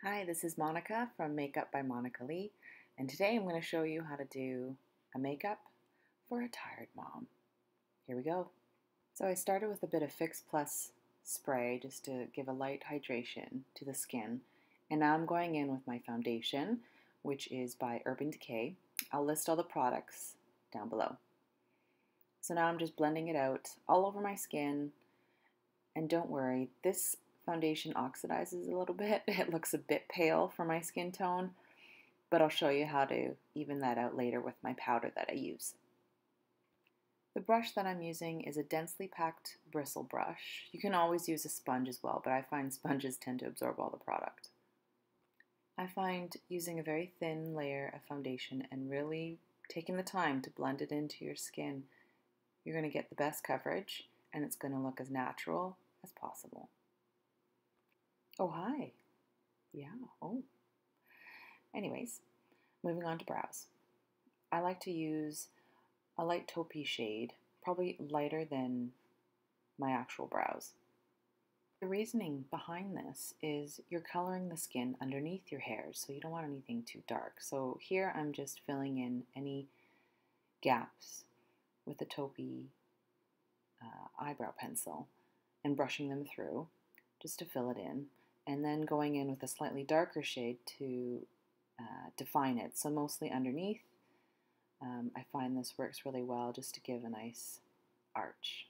Hi, this is Monica from Makeup by Monica Lee, and today I'm going to show you how to do a makeup for a tired mom. Here we go. So I started with a bit of Fix Plus spray just to give a light hydration to the skin, and now I'm going in with my foundation, which is by Urban Decay. I'll list all the products down below. So now I'm just blending it out all over my skin, and don't worry, this foundation oxidizes a little bit. It looks a bit pale for my skin tone, but I'll show you how to even that out later with my powder that I use. The brush that I'm using is a densely packed bristle brush. You can always use a sponge as well, but I find sponges tend to absorb all the product. I find using a very thin layer of foundation and really taking the time to blend it into your skin, you're going to get the best coverage and it's going to look as natural as possible. Oh, hi. Yeah, oh. Anyways, moving on to brows. I like to use a light taupey shade, probably lighter than my actual brows. The reasoning behind this is you're coloring the skin underneath your hairs, so you don't want anything too dark. So here I'm just filling in any gaps with a taupey eyebrow pencil and brushing them through just to fill it in, and then going in with a slightly darker shade to define it. So mostly underneath. I find this works really well just to give a nice arch.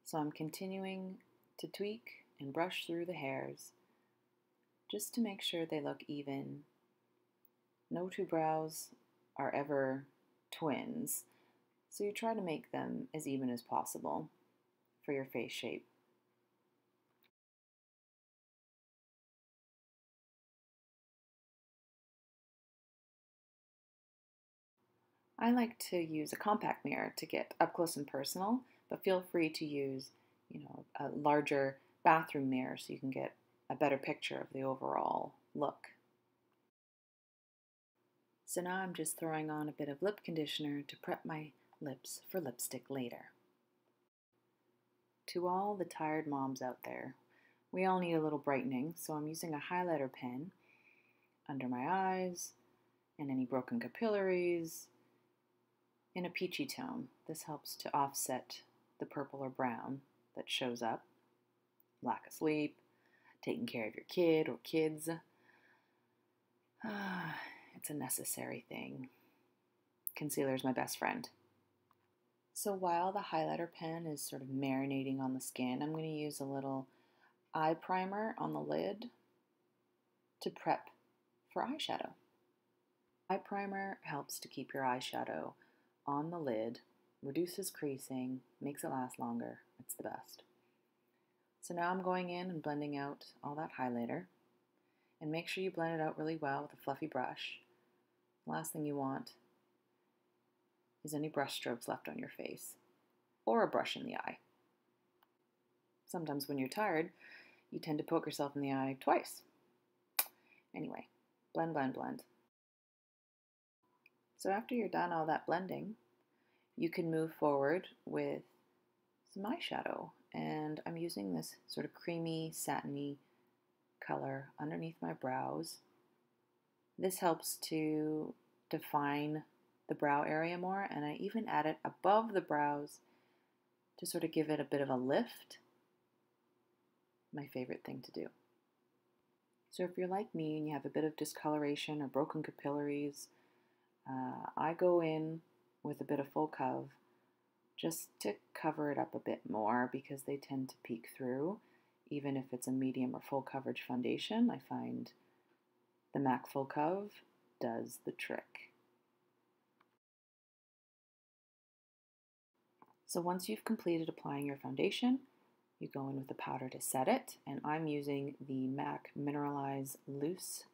So I'm continuing to tweak and brush through the hairs just to make sure they look even. No two brows are ever twins, so you try to make them as even as possible for your face shape. I like to use a compact mirror to get up close and personal, but feel free to use, a larger bathroom mirror so you can get a better picture of the overall look. So now I'm just throwing on a bit of lip conditioner to prep my lips for lipstick later. To all the tired moms out there, we all need a little brightening, so I'm using a highlighter pen under my eyes and any broken capillaries in a peachy tone. This helps to offset the purple or brown that shows up. Lack of sleep, taking care of your kid or kids. It's a necessary thing. Concealer is my best friend. So while the highlighter pen is sort of marinating on the skin, I'm going to use a little eye primer on the lid to prep for eyeshadow. Eye primer helps to keep your eyeshadow on the lid, reduces creasing, makes it last longer. It's the best. So now I'm going in and blending out all that highlighter. And make sure you blend it out really well with a fluffy brush. The last thing you want is any brush strokes left on your face or a brush in the eye. Sometimes when you're tired, you tend to poke yourself in the eye twice. Anyway, blend, blend, blend. So after you're done all that blending, you can move forward with some eyeshadow. And I'm using this sort of creamy, satiny color underneath my brows. This helps to define the brow area more, and I even add it above the brows to sort of give it a bit of a lift. My favorite thing to do. So if you're like me and you have a bit of discoloration or broken capillaries, I go in with a bit of full cov just to cover it up a bit more because they tend to peek through. Even if it's a medium or full coverage foundation, I find the MAC Full Cov does the trick. So once you've completed applying your foundation, you go in with the powder to set it, and I'm using the MAC Mineralize Loose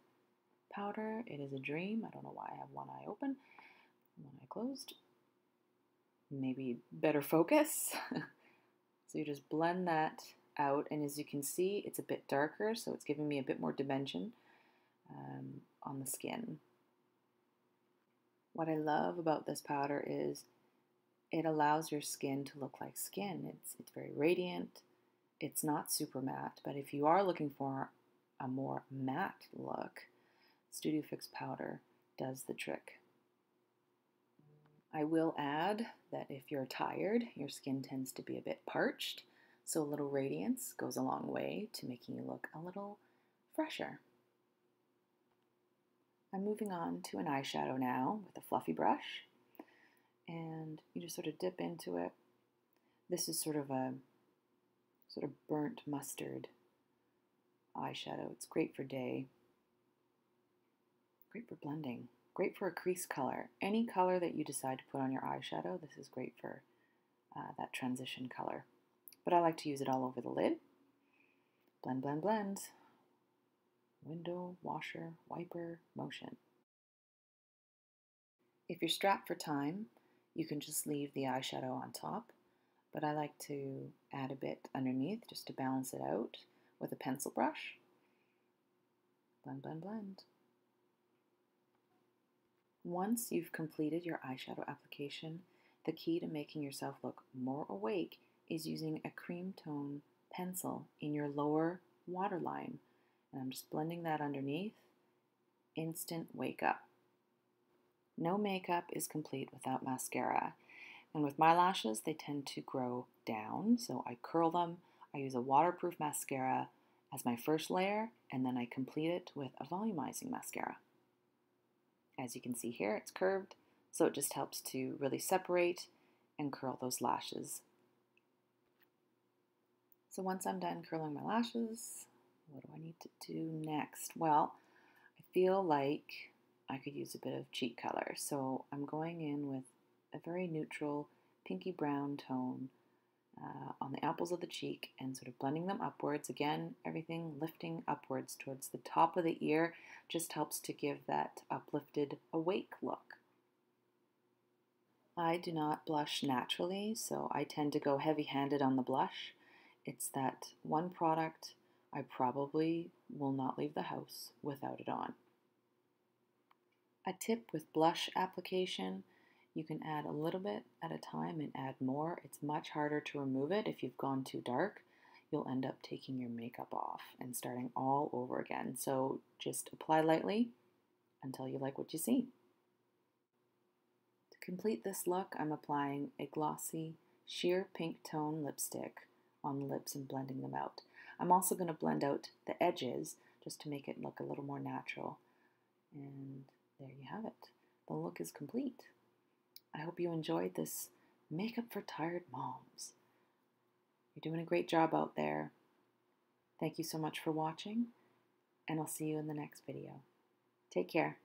powder. It is a dream. I don't know why I have one eye open, one eye closed. Maybe better focus. So you just blend that out, and as you can see, it's a bit darker, so it's giving me a bit more dimension on the skin. What I love about this powder is it allows your skin to look like skin. It's very radiant. It's not super matte, but if you are looking for a more matte look, Studio Fix powder does the trick. I will add that if you're tired, your skin tends to be a bit parched, so a little radiance goes a long way to making you look a little fresher. I'm moving on to an eyeshadow now with a fluffy brush, and you just sort of dip into it. This is sort of a burnt mustard eyeshadow. It's great for day, great for blending, great for a crease color. Any color that you decide to put on your eyeshadow, this is great for that transition color. But I like to use it all over the lid. Blend, blend, blend. Window, washer, wiper, motion. If you're strapped for time, you can just leave the eyeshadow on top, but I like to add a bit underneath just to balance it out with a pencil brush. Blend, blend, blend. Once you've completed your eyeshadow application, the key to making yourself look more awake is using a cream tone pencil in your lower waterline. And I'm just blending that underneath. Instant wake up. No makeup is complete without mascara. And with my lashes, they tend to grow down, so I curl them. I use a waterproof mascara as my first layer, and then I complete it with a volumizing mascara. As you can see here, it's curved, so it just helps to really separate and curl those lashes. So once I'm done curling my lashes, what do I need to do next? Well, I feel like I could use a bit of cheek color, so I'm going in with a very neutral pinky brown tone on the apples of the cheek and sort of blending them upwards. Again, everything lifting upwards towards the top of the ear just helps to give that uplifted, awake look. I do not blush naturally, so I tend to go heavy-handed on the blush. It's that one product I probably will not leave the house without it on. A tip with blush application: you can add a little bit at a time and add more. It's much harder to remove it if you've gone too dark. You'll end up taking your makeup off and starting all over again. So just apply lightly until you like what you see. To complete this look, I'm applying a glossy sheer pink tone lipstick on the lips and blending them out. I'm also going to blend out the edges just to make it look a little more natural. And there you have it. The look is complete. I hope you enjoyed this makeup for tired moms. You're doing a great job out there. Thank you so much for watching, and I'll see you in the next video. Take care.